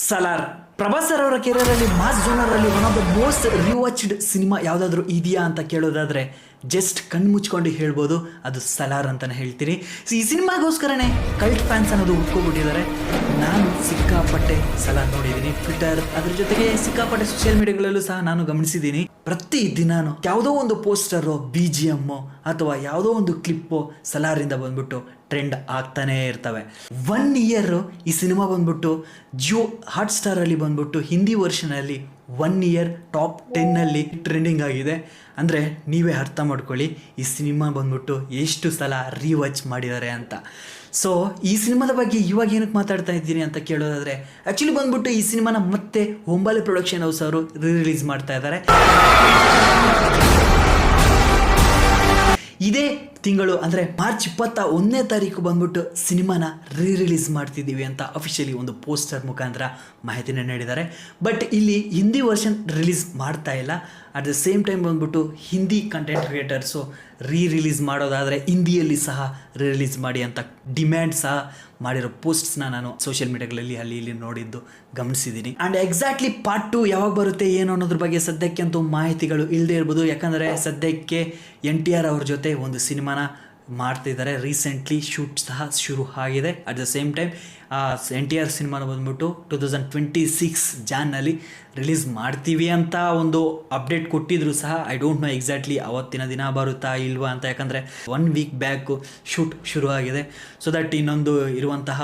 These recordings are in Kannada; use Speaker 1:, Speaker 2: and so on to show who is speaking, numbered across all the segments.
Speaker 1: ಸಲಾರ್. ಪ್ರಭಾಸ್ ಸರ್ ಅವರ ಕೆರಿಯರಲ್ಲಿ ಮಾಸ್ ಜೋನರಲ್ಲಿ one of the most rewatched cinema ಯಾವುದಾದ್ರೂ ಇದೆಯಾ ಅಂತ ಕೇಳೋದಾದರೆ ಜಸ್ಟ್ ಕಣ್ಣು ಮುಚ್ಕೊಂಡು ಹೇಳ್ಬೋದು, ಅದು ಸಲಾರ್ ಅಂತಲೇ ಹೇಳ್ತೀರಿ. ಸೊ ಈ ಸಿನಿಮಾಗೋಸ್ಕರನೇ ಕಲ್ಟ್ ಫ್ಯಾನ್ಸ್ ಅನ್ನೋದು ಉಟ್ಕೊಬಿಟ್ಟಿದ್ದಾರೆ. ನಾನು ಸಿಕ್ಕಾಪಟ್ಟೆ ಸಲಾರ್ ನೋಡಿದ್ದೀನಿ, ಟ್ವಿಟರ್ ಅದ್ರ ಜೊತೆಗೆ ಸಿಕ್ಕಾಪಟ್ಟೆ ಸೋಷಿಯಲ್ ಮೀಡಿಯಾಗಳಲ್ಲೂ ಸಹ ನಾನು ಗಮನಿಸಿದ್ದೀನಿ. ಪ್ರತಿ ದಿನಾನು ಯಾವುದೋ ಒಂದು ಪೋಸ್ಟರು, BGM ಅಥವಾ ಯಾವುದೋ ಒಂದು ಕ್ಲಿಪ್ಪು ಸಲಾರಿಂದ ಬಂದ್ಬಿಟ್ಟು ಟ್ರೆಂಡ್ ಆಗ್ತಾನೇ ಇರ್ತವೆ. 1 ಇಯರ್ ಈ ಸಿನಿಮಾ ಬಂದ್ಬಿಟ್ಟು ಜಿಯೋ ಹಾಟ್ಸ್ಟಾರಲ್ಲಿ ಬಂದ್ಬಿಟ್ಟು ಹಿಂದಿ ವರ್ಷನಲ್ಲಿ 1 ಇಯರ್ ಟಾಪ್ 10 ಟ್ರೆಂಡಿಂಗ್ ಆಗಿದೆ. ಅಂದರೆ ನೀವೇ ಅರ್ಥ ಮಾಡ್ಕೊಳ್ಳಿ ಈ ಸಿನಿಮಾ ಬಂದ್ಬಿಟ್ಟು ಎಷ್ಟು ಸಲ ರೀವಾಚ್ ಮಾಡಿದ್ದಾರೆ ಅಂತ. ಸೊ ಈ ಸಿನಿಮಾದ ಬಗ್ಗೆ ಇವಾಗ ಏನಕ್ಕೆ ಮಾತಾಡ್ತಾ ಇದ್ದೀನಿ ಅಂತ ಕೇಳೋದಾದರೆ, ಆ್ಯಕ್ಚುಲಿ ಬಂದ್ಬಿಟ್ಟು ಈ ಸಿನಿಮಾನ ಮತ್ತೆ ಹೊಂಬಾಲೆ ಪ್ರೊಡಕ್ಷನ್ ಹೌಸ್ ಅವರು ರಿಲೀಸ್ ಮಾಡ್ತಾ ಇದ್ದಾರೆ. ಇದೇ ತಿಂಗಳು ಅಂದರೆ ಮಾರ್ಚ್ 21ನೇ ತಾರೀಕು ಬಂದ್ಬಿಟ್ಟು ಸಿನಿಮಾನ ರಿಲೀಸ್ ಮಾಡ್ತಿದ್ದೀವಿ ಅಂತ ಅಫಿಷಿಯಲಿ ಒಂದು ಪೋಸ್ಟರ್ ಮುಖಾಂತರ ಮಾಹಿತಿನ ನೀಡಿದ್ದಾರೆ. ಬಟ್ ಇಲ್ಲಿ ಹಿಂದಿ ವರ್ಷನ್ ರಿಲೀಸ್ ಮಾಡ್ತಾ ಇಲ್ಲ. ಅಟ್ ದ ಸೇಮ್ ಟೈಮ್ ಬಂದ್ಬಿಟ್ಟು ಹಿಂದಿ ಕಂಟೆಂಟ್ ಕ್ರಿಯೇಟರ್ಸು ರಿಲೀಸ್ ಮಾಡೋದಾದರೆ ಹಿಂದಿಯಲ್ಲಿ ಸಹ ರಿಲೀಸ್ ಮಾಡಿ ಅಂತ ಡಿಮ್ಯಾಂಡ್ ಸಹ ಮಾಡಿರೋ ಪೋಸ್ಟ್ಸ್ನ ನಾನು ಸೋಷಿಯಲ್ ಮೀಡಿಯಾಗಳಲ್ಲಿ ಅಲ್ಲಿ ಇಲ್ಲಿ ನೋಡಿದ್ದು ಗಮನಿಸಿದ್ದೀನಿ. ಆ್ಯಂಡ್ ಎಕ್ಸಾಕ್ಟ್ಲಿ ಪಾರ್ಟ್ 2 ಯಾವಾಗ ಬರುತ್ತೆ ಏನು ಅನ್ನೋದ್ರ ಬಗ್ಗೆ ಸದ್ಯಕ್ಕೆ ಅಂತೂ ಮಾಹಿತಿಗಳು ಇಲ್ಲದೆ ಇರ್ಬೋದು. ಯಾಕಂದರೆ ಸದ್ಯಕ್ಕೆ NTR ಅವ್ರ ಜೊತೆ ಒಂದು ಸಿನಿಮಾನ ಮಾಡ್ತಿದ್ದಾರೆ. ರೀಸೆಂಟ್ಲಿ ಶೂಟ್ ಸಹ ಶುರು ಆಗಿದೆ. At the same time NTR ಸಿನಿಮಾನ ಬಂದ್ಬಿಟ್ಟು 2026 ಜಾನ್ನಲ್ಲಿ ರಿಲೀಸ್ ಮಾಡ್ತೀವಿ ಅಂತ ಒಂದು ಅಪ್ಡೇಟ್ ಕೊಟ್ಟಿದ್ರು ಸಹ. ಐ ಡೋಂಟ್ ನೋ ಎಕ್ಸಾಕ್ಟ್ಲಿ ಅವತ್ತಿನ ದಿನ ಬರುತ್ತಾ ಇಲ್ವಾ ಅಂತ. ಯಾಕಂದರೆ 1 ವೀಕ್ ಬ್ಯಾಕು ಶೂಟ್ ಶುರು ಆಗಿದೆ. ಸೊ ದಟ್ ಇನ್ನೊಂದು ಇರುವಂತಹ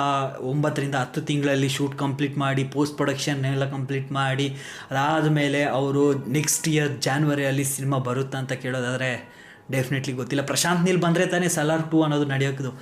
Speaker 1: 9 ರಿಂದ 10 ತಿಂಗಳಲ್ಲಿ ಶೂಟ್ ಕಂಪ್ಲೀಟ್ ಮಾಡಿ ಪೋಸ್ಟ್ ಪ್ರೊಡಕ್ಷನ್ ಎಲ್ಲ ಕಂಪ್ಲೀಟ್ ಮಾಡಿ ಅದಾದಮೇಲೆ ಅವರು ನೆಕ್ಸ್ಟ್ ಇಯರ್ ಜಾನ್ವರಿಯಲ್ಲಿ ಸಿನಿಮಾ ಬರುತ್ತಾ ಅಂತ ಕೇಳೋದಾದರೆ ಡೆಫಿನೆಟ್ಲಿ ಗೊತ್ತಿಲ್ಲ. ಪ್ರಶಾಂತ್ ನೀಲ್ ಬಂದರೆ ತಾನೇ ಸಲಾರ್ 2 ಅನ್ನೋದು ನಡೆಯೋದು.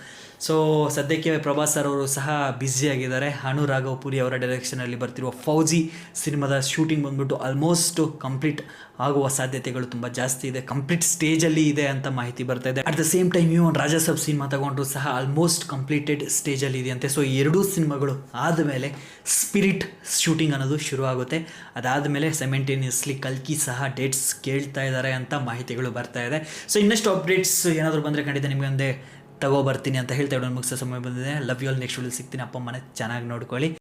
Speaker 1: ಸೊ ಸದ್ಯಕ್ಕೆ ಪ್ರಭಾಸ್ ಸರ್ ಅವರು ಸಹ ಬ್ಯುಸಿಯಾಗಿದ್ದಾರೆ. ಅನು ರಾಘವ್ ಪುರಿ ಅವರ ಡೈರೆಕ್ಷನಲ್ಲಿ ಬರ್ತಿರುವ ಫೌಜಿ ಸಿನಿಮಾದ ಶೂಟಿಂಗ್ ಬಂದ್ಬಿಟ್ಟು ಆಲ್ಮೋಸ್ಟ್ ಕಂಪ್ಲೀಟ್ ಆಗುವ ಸಾಧ್ಯತೆಗಳು ತುಂಬ ಜಾಸ್ತಿ ಇದೆ. ಕಂಪ್ಲೀಟ್ ಸ್ಟೇಜಲ್ಲಿ ಇದೆ ಅಂತ ಮಾಹಿತಿ ಬರ್ತಾ ಇದೆ. At the same time even Raja Saab cinema ತಗೊಂಡ್ರು ಸಹ ಆಲ್ಮೋಸ್ಟ್ ಕಂಪ್ಲೀಟೆಡ್ ಸ್ಟೇಜಲ್ಲಿ ಇದೆಯಂತೆ. ಸೊ ಎರಡೂ ಸಿನಿಮಾಗಳು ಆದಮೇಲೆ ಸ್ಪಿರಿಟ್ ಶೂಟಿಂಗ್ ಅನ್ನೋದು ಶುರು ಆಗುತ್ತೆ. ಅದಾದಮೇಲೆ ಸೈಮೆಂಟೇನಿಯಸ್ಲಿ ಕಲ್ಕಿ ಸಹ ಡೇಟ್ಸ್ ಕೇಳ್ತಾ ಇದ್ದಾರೆ ಅಂತ ಮಾಹಿತಿಗಳು ಬರ್ತಾ ಇದೆ. ಸೊ ಇನ್ನಷ್ಟು ಅಪ್ಡೇಟ್ಸ್ ಏನಾದರೂ ಬಂದರೆ ಖಂಡಿತ ನಿಮಗೆ ಒಂದೇ ತಗೋಬರ್ತೀನಿ ಅಂತ ಹೇಳ್ತಾ ಇಡೋಣ. ಮುಗಿಸೋ ಸಮಯ ಬಂದಿದೆ. Love you all. ನೆಕ್ಸ್ಟ್ ವಿಡಿಯೋಲಿ ಸಿಗ್ತೀನಿ. ಅಪ್ಪ ಅಮ್ಮನ ಚೆನ್ನಾಗಿ ನೋಡ್ಕೊಳ್ಳಿ.